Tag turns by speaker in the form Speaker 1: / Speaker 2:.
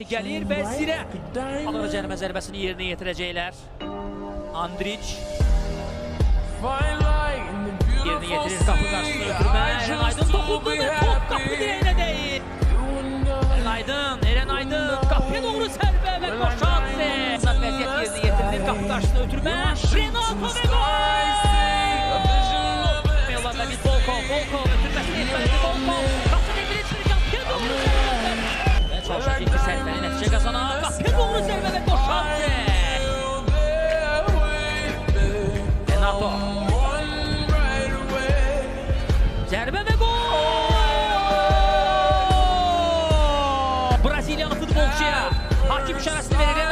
Speaker 1: Gəlir və Zirə alır cərimə zərbəsini yerinə yetirəcəklər. Andrić yerinə yetirir, qapı qarşısına ötürmə. Eren Aydın toxundu və top qapı dirəyinə deyil. Eren Aydın qapıya doğru sərbə və Koşatse. Vəziyyət yerinə yetirilir, qapı qarşısına ötürmə. Renato və gol! Yollarda bir Volkov ötürməsini etməlidir. Volkov qapı dedilir, qapıya doğru sərbə. Çalışacaq ki, sərfəni nəticə qazanar. Qapıya doğru zərbə və Koşatse. Renato. Zərbə və gol! Braziliyalı futbolçuya hakim işarəsini verir.